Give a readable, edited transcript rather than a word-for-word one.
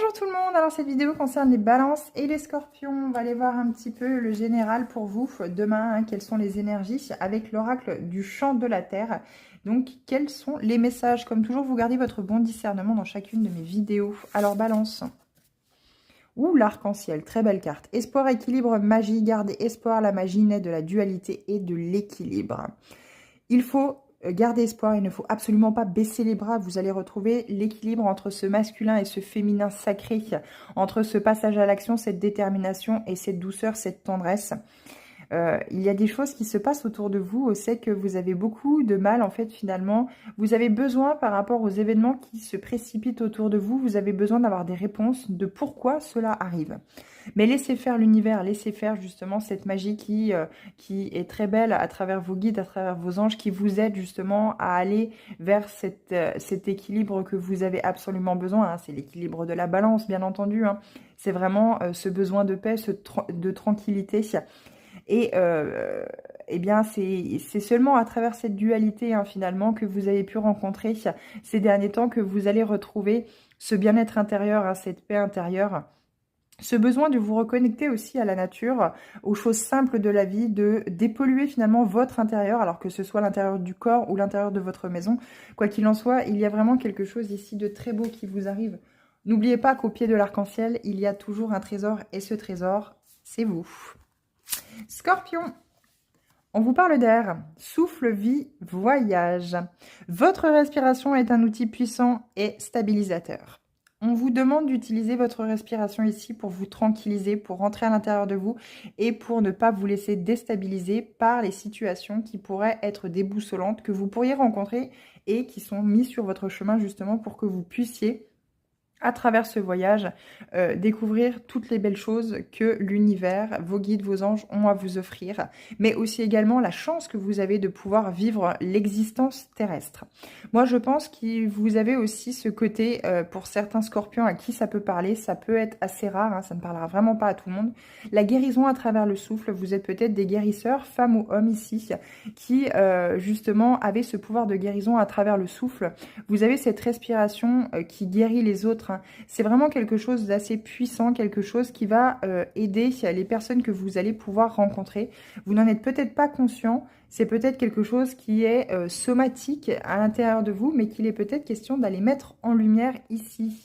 Bonjour tout le monde, alors cette vidéo concerne les balances et les scorpions. On va aller voir un petit peu le général pour vous demain, quelles sont les énergies avec l'oracle du champ de la terre. Donc quels sont les messages? Comme toujours, vous gardez votre bon discernement dans chacune de mes vidéos. Alors balance. Ouh, l'arc-en-ciel, très belle carte. Espoir, équilibre, magie. Gardez espoir, la magie naît de la dualité et de l'équilibre. Il faut garder espoir, il ne faut absolument pas baisser les bras. Vous allez retrouver l'équilibre entre ce masculin et ce féminin sacré, entre ce passage à l'action, cette détermination et cette douceur, cette tendresse. Il y a des choses qui se passent autour de vous, c'est que vous avez beaucoup de mal en fait finalement. Vous avez besoin par rapport aux événements qui se précipitent autour de vous, vous avez besoin d'avoir des réponses de pourquoi cela arrive. Mais laissez faire l'univers, laissez faire justement cette magie qui est très belle à travers vos guides, à travers vos anges, qui vous aident justement à aller vers cet équilibre que vous avez absolument besoin. Hein. C'est l'équilibre de la balance, bien entendu. Hein. C'est vraiment ce besoin de paix, de tranquillité. Et eh bien, c'est seulement à travers cette dualité, hein, finalement, que vous avez pu rencontrer ces derniers temps, que vous allez retrouver ce bien-être intérieur, hein, cette paix intérieure. Ce besoin de vous reconnecter aussi à la nature, aux choses simples de la vie, de dépolluer finalement votre intérieur, alors que ce soit l'intérieur du corps ou l'intérieur de votre maison. Quoi qu'il en soit, il y a vraiment quelque chose ici de très beau qui vous arrive. N'oubliez pas qu'au pied de l'arc-en-ciel, il y a toujours un trésor, et ce trésor, c'est vous. Scorpion, on vous parle d'air. Souffle, vie, voyage. Votre respiration est un outil puissant et stabilisateur. On vous demande d'utiliser votre respiration ici pour vous tranquilliser, pour rentrer à l'intérieur de vous et pour ne pas vous laisser déstabiliser par les situations qui pourraient être déboussolantes, que vous pourriez rencontrer et qui sont mises sur votre chemin justement pour que vous puissiez, à travers ce voyage, découvrir toutes les belles choses que l'univers, vos guides, vos anges ont à vous offrir, mais aussi également la chance que vous avez de pouvoir vivre l'existence terrestre. Moi, je pense que vous avez aussi ce côté, pour certains scorpions à qui ça peut parler, ça peut être assez rare, hein, ça ne parlera vraiment pas à tout le monde, la guérison à travers le souffle. Vous êtes peut-être des guérisseurs, femmes ou hommes ici, qui justement avaient ce pouvoir de guérison à travers le souffle. Vous avez cette respiration qui guérit les autres. C'est vraiment quelque chose d'assez puissant, quelque chose qui va aider les personnes que vous allez pouvoir rencontrer. Vous n'en êtes peut-être pas conscient, c'est peut-être quelque chose qui est somatique à l'intérieur de vous, mais qu'il est peut-être question d'aller mettre en lumière ici.